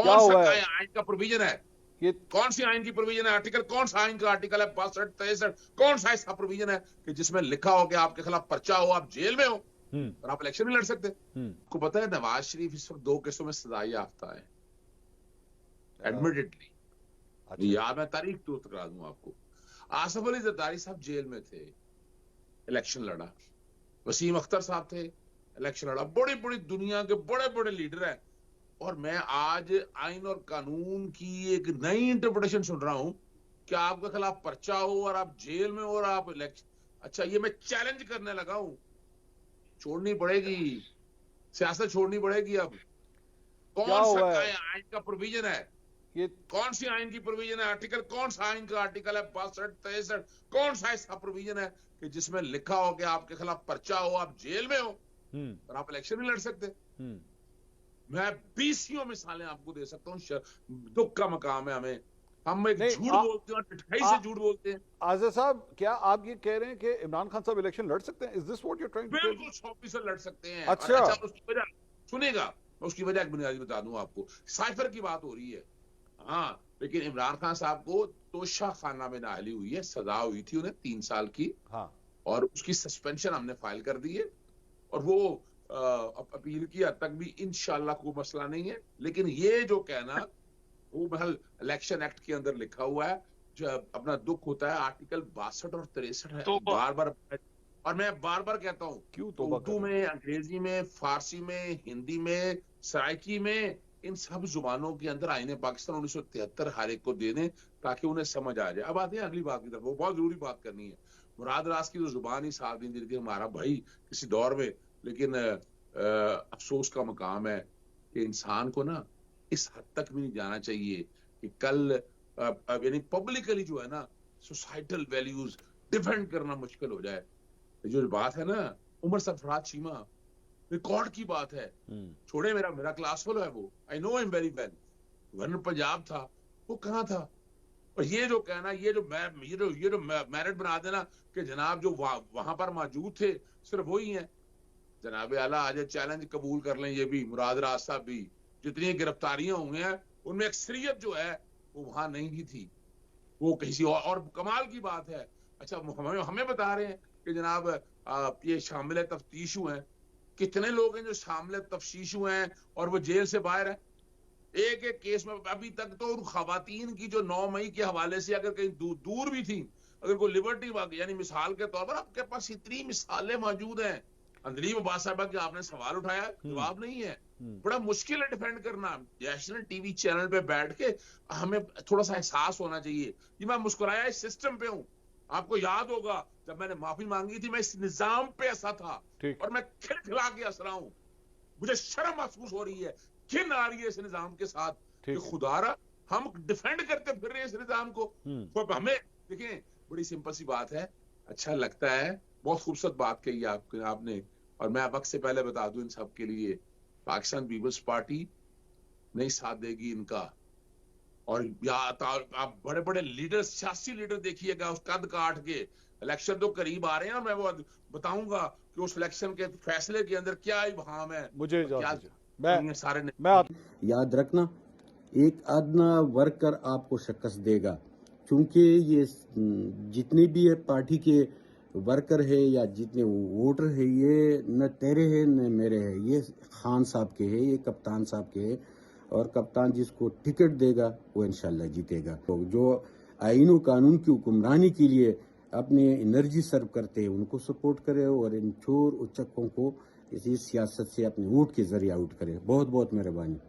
क्या कौन सा हुआ है आइन का प्रोविजन है? ये? कौन सी आइन की प्रोविजन है? आर्टिकल कौन सा आइन का आर्टिकल है? 62, 63 कौन सा ऐसा प्रोविजन है कि जिसमें लिखा हो कि आपके खिलाफ पर्चा हो, आप जेल में हो और आप इलेक्शन नहीं लड़ सकते? आपको पता है नवाज शरीफ इस वक्त 2 केसों में सजा याफ्ता है, एडमिटेडली। अच्छा याद मैं तारीख दुरुस्त करा दूं आपको। आसफ अली जरदारी साहब जेल में थे, इलेक्शन लड़ा। वसीम अख्तर साहब थे, इलेक्शन लड़ा। बड़ी बड़ी दुनिया के बड़े बड़े लीडर हैं, और मैं आज आइन और कानून की एक नई इंटरप्रिटेशन सुन रहा हूं कि आपके खिलाफ पर्चा हो और आप जेल में हो और आप इलेक्शन। अच्छा, ये मैं चैलेंज करने लगा हूं। छोड़नी पड़ेगी, सियासत छोड़नी पड़ेगी। अब क्या कौन सा हुआ है आइन का प्रोविजन है? ये? कौन सी आइन की प्रोविजन है? आर्टिकल कौन सा आइन का आर्टिकल है? 62, 63 कौन सा ऐसा प्रोविजन है कि जिसमें लिखा हो कि आपके खिलाफ पर्चा हो, आप जेल में हो और आप इलेक्शन नहीं लड़ सकते? मैं 20 मिसालें आपको दे सकता हूं। दुख का मकाम है हमें। हम एक नहीं झूठ बोलते हैं, टिठाई से झूठ बोलते हैं। आज़ाद साहब, क्या आप ये कह रहे हैं कि इमरान खान साहब इलेक्शन लड़ सकते हैं? Is this what you are trying to tell? बिल्कुल 100% लड़ सकते हैं। और अच्छा। अच्छा, उसकी वजह सुनेगा, मैं उसकी वजह एक बुनियादी बता दूं आपको। साइफर की बात हो रही है, हाँ, लेकिन इमरान खान साहब को तोशा खाना में नाअहली हुई है, सजा हुई थी उन्हें 3 साल की, हाँ। और उसकी सस्पेंशन हमने फाइल कर दी है, और वो अपील की हद तक भी इंशाल्लाह कोई मसला नहीं है। लेकिन ये जो कहना, वो महल इलेक्शन एक्ट के अंदर लिखा हुआ है, जो अपना दुख होता है आर्टिकल 62 और 63 है, तो बार बार, और मैं बार बार कहता हूँ, क्यों तौबा कर उर्दू रहे हैं? में, अंग्रेजी में, फारसी में, हिंदी में, सराइकी में, इन सब जुबानों के अंदर आईने पाकिस्तान 1973 हर एक को दे दें ताकि उन्हें समझ आ जाए। अब आते हैं अगली बात की तरफ, वो बहुत जरूरी बात करनी है। मुराद रास की तो जुबान ही 7 दिन की, हमारा भाई किसी दौर में, लेकिन अफसोस का मकाम है कि इंसान को ना इस हद तक भी नहीं जाना चाहिए कि कल यानी पब्लिकली जो है ना सोसाइटल वैल्यूज डिफेंड करना मुश्किल हो जाए। जो बात है ना उमर सरफराज चीमा, रिकॉर्ड की बात है। छोड़े, मेरा क्लास फेलो है वो, I know him very well. Governor Punjab था, वो कहाँ था? और ये जो कहना, ये जो मेरिट बना देना कि जनाब जो वहां पर मौजूद थे सिर्फ वही हैं। जनाब आला आज चैलेंज कबूल कर लें, ये भी मुराद राज साहब भी, जितनी गिरफ्तारियां हुई हैं उनमें अक्सरियत जो है वो वहां नहीं भी थी, वो किसी और कमाल की बात है। अच्छा, हमें बता रहे हैं कि जनाब ये शामिल तफ्तीश हुए हैं। कितने लोग हैं जो शामिल तफ्तीश हुए हैं और वो जेल से बाहर है? एक एक केस में अभी तक तो उन खवातीन की जो 9 मई के हवाले से अगर कहीं दूर भी थी, अगर कोई लिबर्टी यानी मिसाल के तौर पर आपके पास इतनी मिसालें मौजूद हैं। अंदलीब अब्बास साहबा के आपने सवाल उठाया, जवाब नहीं है। बड़ा मुश्किल है डिफेंड करना। नेशनल टीवी चैनल पे बैठ के हमें थोड़ा सा एहसास होना चाहिए कि मैं मुस्कुराया इस सिस्टम पे हूं। आपको याद होगा जब मैंने माफी मांगी थी, मैं इस निजाम पे ऐसा था और मैं खिलखिला के हंस रहा हूं। मुझे शर्म महसूस हो रही है, घिन आ रही है इस निजाम के साथ कि खुदारा हम डिफेंड करते फिर रहे हैं इस निजाम को। तो हमें देखिए, बड़ी सिंपल सी बात है, अच्छा लगता है, बहुत खूबसूरत बात कही आपने। और मैं वक्त से पहले बता दूं इन सब के लिए, पाकिस्तान पीपल्स पार्टी नहीं साथ देगी इनका। और आप बड़े बड़े लीडर, सियासी लीडर देखिएगा, उस कद काट के इलेक्शन तो करीब आ रहे हैं, और मैं वो बताऊंगा कि उस इलेक्शन के फैसले के अंदर क्या इबाम है। मुझे क्या मैं सारे याद रखना, एक आदना वर्कर आपको शिकस्त देगा, क्योंकि ये जितनी भी है पार्टी के वर्कर है या जितने वोटर है, ये न तेरे है न मेरे है, ये खान साहब के है, ये कप्तान साहब के है। और कप्तान जिसको टिकट देगा वो इंशाल्लाह जीतेगा। तो जो आईन और कानून की हुक्मरानी के लिए अपनी एनर्जी सर्व करते हैं उनको सपोर्ट करे, और इन चोर उचक्कों को इसी सियासत से अपने वोट के जरिए आउट करे। बहुत बहुत मेहरबानी।